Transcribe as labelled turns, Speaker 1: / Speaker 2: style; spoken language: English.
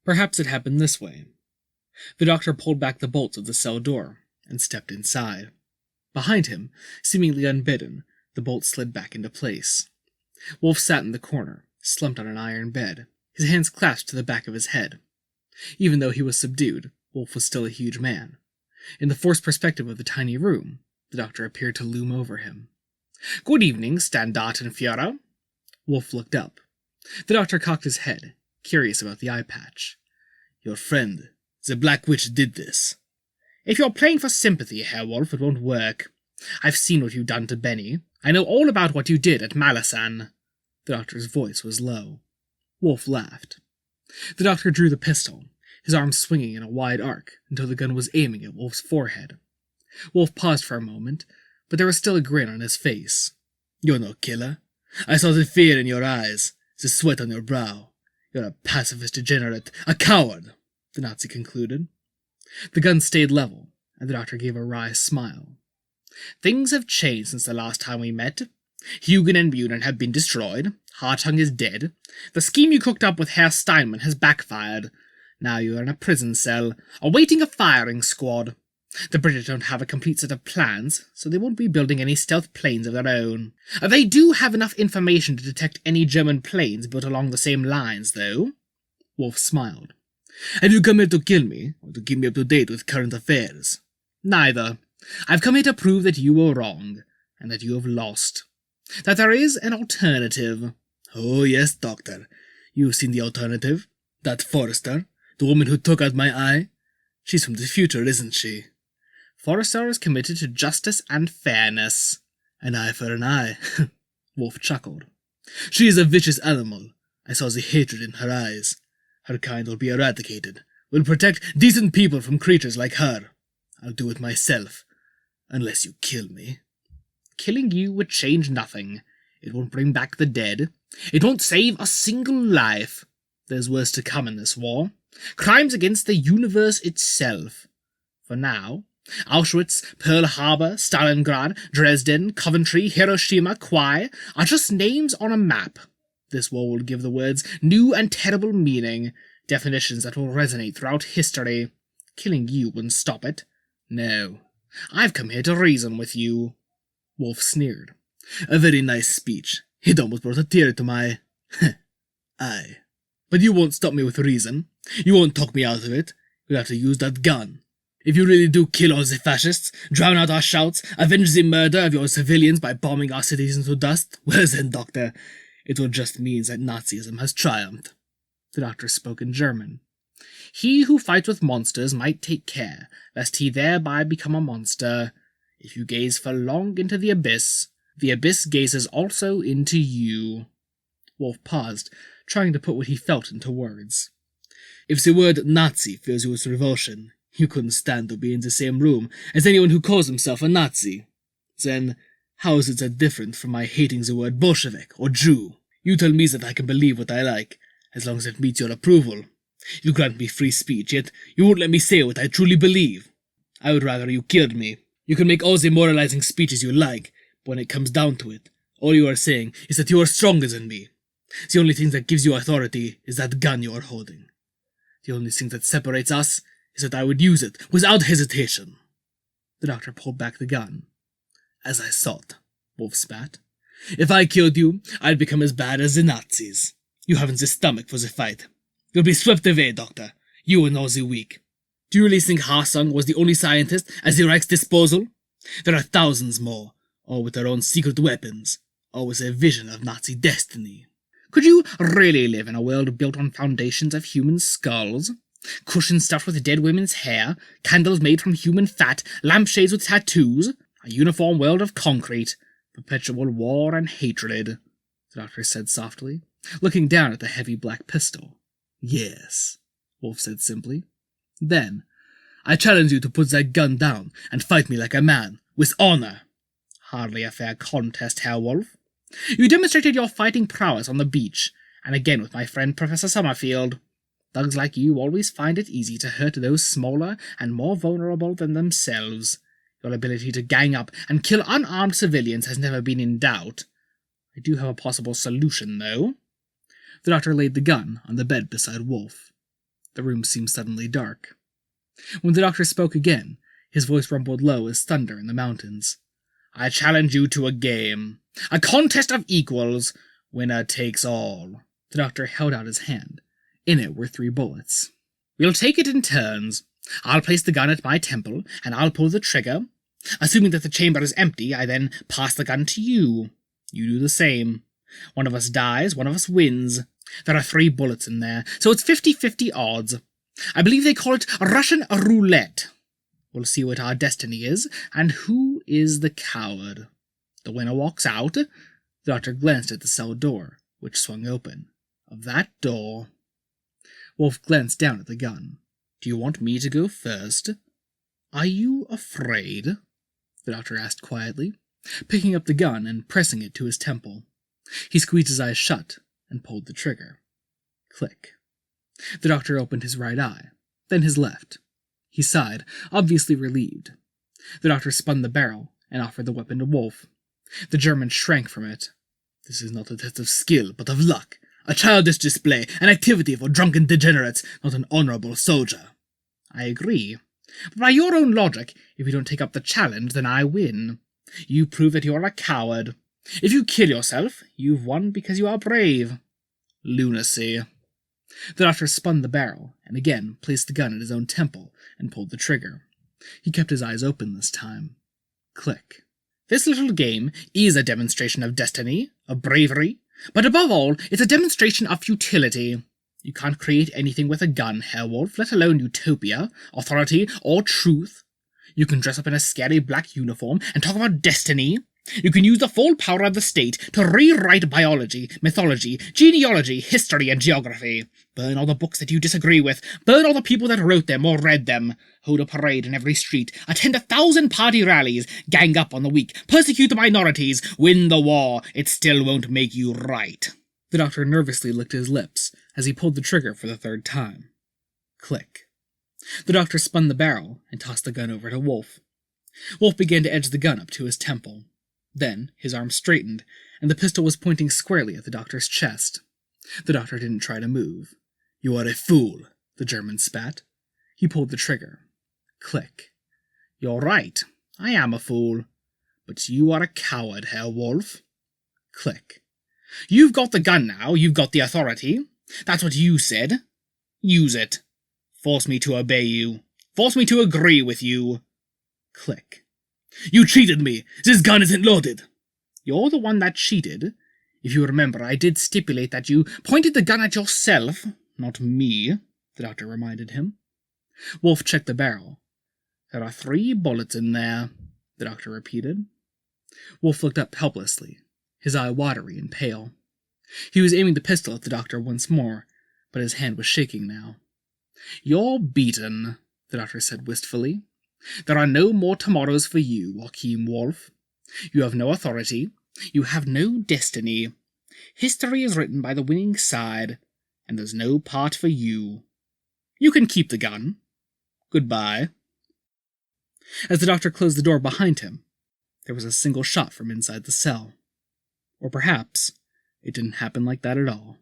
Speaker 1: Perhaps it happened this way. The doctor pulled back the bolts of the cell door and stepped inside. Behind him, seemingly unbidden, the bolt slid back into place. Wolf sat in the corner, slumped on an iron bed, his hands clasped to the back of his head. Even though he was subdued, Wolf was still a huge man. In the forced perspective of the tiny room, the doctor appeared to loom over him. "Good evening, Standart and Fiora." Wolf looked up. The doctor cocked his head, curious about the eye patch.
Speaker 2: "Your friend, the Black Witch, did this."
Speaker 1: "If you're playing for sympathy, Herr Wolf, it won't work. I've seen what you've done to Benny. I know all about what you did at Malasan." The doctor's voice was low. Wolf laughed. The doctor drew the pistol, his arm swinging in a wide arc until the gun was aiming at Wolf's forehead. Wolf paused for a moment, but there was still a grin on his face.
Speaker 2: "You're no killer. I saw the fear in your eyes, the sweat on your brow. You're a pacifist degenerate, a coward," the Nazi concluded.
Speaker 1: The gun stayed level, and the doctor gave a wry smile. "Things have changed since the last time we met. Hugin and Bunin have been destroyed. Hartung is dead. The scheme you cooked up with Herr Steinman has backfired. Now you are in a prison cell, awaiting a firing squad. The British don't have a complete set of plans, so they won't be building any stealth planes of their own. They do have enough information to detect any German planes built along the same lines, though." Wolf smiled.
Speaker 2: "Have you come here to kill me, or to keep me up to date with current affairs?"
Speaker 1: "Neither. I've come here to prove that you were wrong, and that you have lost. That there is an alternative."
Speaker 2: "Oh, yes, Doctor. You've seen the alternative. That Forrester, the woman who took out my eye. She's from the future, isn't she?"
Speaker 1: "Forrester is committed to justice and fairness."
Speaker 2: "An eye for an eye."
Speaker 1: Wolf chuckled.
Speaker 2: "She is a vicious animal. I saw the hatred in her eyes. Her kind will be eradicated. We'll protect decent people from creatures like her. I'll do it myself. Unless you kill me."
Speaker 1: "Killing you would change nothing. It won't bring back the dead. It won't save a single life. There's worse to come in this war. Crimes against the universe itself. For now, Auschwitz, Pearl Harbor, Stalingrad, Dresden, Coventry, Hiroshima, Kauai are just names on a map. This war will give the words new and terrible meaning, definitions that will resonate throughout history. Killing you wouldn't stop it. No, I've come here to reason with you." Wolf sneered.
Speaker 2: "A very nice speech. It almost brought a tear to my eye. But you won't stop me with reason. You won't talk me out of it. You'll have to use that gun. If you really do kill all the fascists, drown out our shouts, avenge the murder of your civilians by bombing our cities into dust, well then, Doctor, it will just mean that Nazism has triumphed."
Speaker 1: The doctor spoke in German. "He who fights with monsters might take care, lest he thereby become a monster. If you gaze for long into the abyss gazes also into you." Wolf paused, trying to put what he felt into words.
Speaker 2: "If the word Nazi fills you with revulsion, you couldn't stand to be in the same room as anyone who calls himself a Nazi. Then, how is it that different from my hating the word Bolshevik or Jew? You tell me that I can believe what I like, as long as it meets your approval. You grant me free speech, yet you won't let me say what I truly believe. I would rather you killed me. You can make all the moralizing speeches you like, but when it comes down to it, all you are saying is that you are stronger than me. The only thing that gives you authority is that gun you are holding. The only thing that separates us is that I would use it without hesitation."
Speaker 1: The doctor pulled back the gun.
Speaker 2: "As I thought," Wolf spat. "If I killed you, I'd become as bad as the Nazis. You haven't the stomach for the fight. You'll be swept away, Doctor. You and all the weak. Do you really think Harsung was the only scientist at the Reich's disposal? There are thousands more, all with their own secret weapons, all with a vision of Nazi destiny."
Speaker 1: "Could you really live in a world built on foundations of human skulls? Cushions stuffed with dead women's hair, candles made from human fat, lampshades with tattoos, a uniform world of concrete, perpetual war and hatred," the doctor said softly, looking down at the heavy black pistol.
Speaker 2: "Yes," Wolf said simply. "Then, I challenge you to put that gun down and fight me like a man, with honor."
Speaker 1: "Hardly a fair contest, Herr Wolf. You demonstrated your fighting prowess on the beach, and again with my friend Professor Summerfield. Thugs like you always find it easy to hurt those smaller and more vulnerable than themselves. Your ability to gang up and kill unarmed civilians has never been in doubt. I do have a possible solution, though." The doctor laid the gun on the bed beside Wolf. The room seemed suddenly dark. When the doctor spoke again, his voice rumbled low as thunder in the mountains. I challenge you to a game. A contest of equals. Winner takes all. The doctor held out his hand. In it were 3 bullets. We'll take it in turns. I'll place the gun at my temple, and I'll pull the trigger. Assuming that the chamber is empty, I then pass the gun to you. You do the same. One of us dies, one of us wins. There are 3 bullets in there, so it's 50-50 odds. I believe they call it Russian roulette. We'll see what our destiny is, and who is the coward. The winner walks out. The doctor glanced at the cell door, which swung open. Of that door... Wolf glanced down at the gun. Do you want me to go first? Are you afraid? The doctor asked quietly, picking up the gun and pressing it to his temple. He squeezed his eyes shut and pulled the trigger. Click. The doctor opened his right eye, then his left. He sighed, obviously relieved. The doctor spun the barrel and offered the weapon to Wolf. The German shrank from it. This is not a test of skill, but of luck. A childish display, an activity for drunken degenerates, not an honorable soldier. I agree. But by your own logic, if you don't take up the challenge, then I win. You prove that you're a coward. If you kill yourself, you've won because you are brave. Lunacy. The doctor spun the barrel, and again placed the gun at his own temple, and pulled the trigger. He kept his eyes open this time. Click. This little game is a demonstration of destiny, of bravery, but above all, it's a demonstration of futility. You can't create anything with a gun, Herr Wolf, let alone utopia, authority, or truth. You can dress up in a scary black uniform and talk about destiny. You can use the full power of the state to rewrite biology, mythology, genealogy, history, and geography. Burn all the books that you disagree with. Burn all the people that wrote them or read them. Hold a parade in every street. Attend 1,000 party rallies. Gang up on the weak. Persecute the minorities. Win the war. It still won't make you right. The doctor nervously licked his lips as he pulled the trigger for the 3rd time. Click. The doctor spun the barrel and tossed the gun over to Wolf. Wolf began to edge the gun up to his temple. Then his arm straightened, and the pistol was pointing squarely at the doctor's chest. The doctor didn't try to move. You are a fool, the German spat. He pulled the trigger. Click. You're right. I am a fool. But you are a coward, Herr Wolf. Click. You've got the gun now. You've got the authority. That's what you said. Use it. Force me to obey you. Force me to agree with you. Click. You cheated me! This gun isn't loaded! You're the one that cheated. If you remember, I did stipulate that you pointed the gun at yourself, not me, the doctor reminded him. Wolf checked the barrel. There are 3 bullets in there, the doctor repeated. Wolf looked up helplessly, his eye watery and pale. He was aiming the pistol at the doctor once more, but his hand was shaking now. You're beaten, the doctor said wistfully. There are no more tomorrows for you, Joachim Wolf. You have no authority. You have no destiny. History is written by the winning side, and there's no part for you. You can keep the gun. Goodbye. As the doctor closed the door behind him, there was a single shot from inside the cell. Or perhaps it didn't happen like that at all.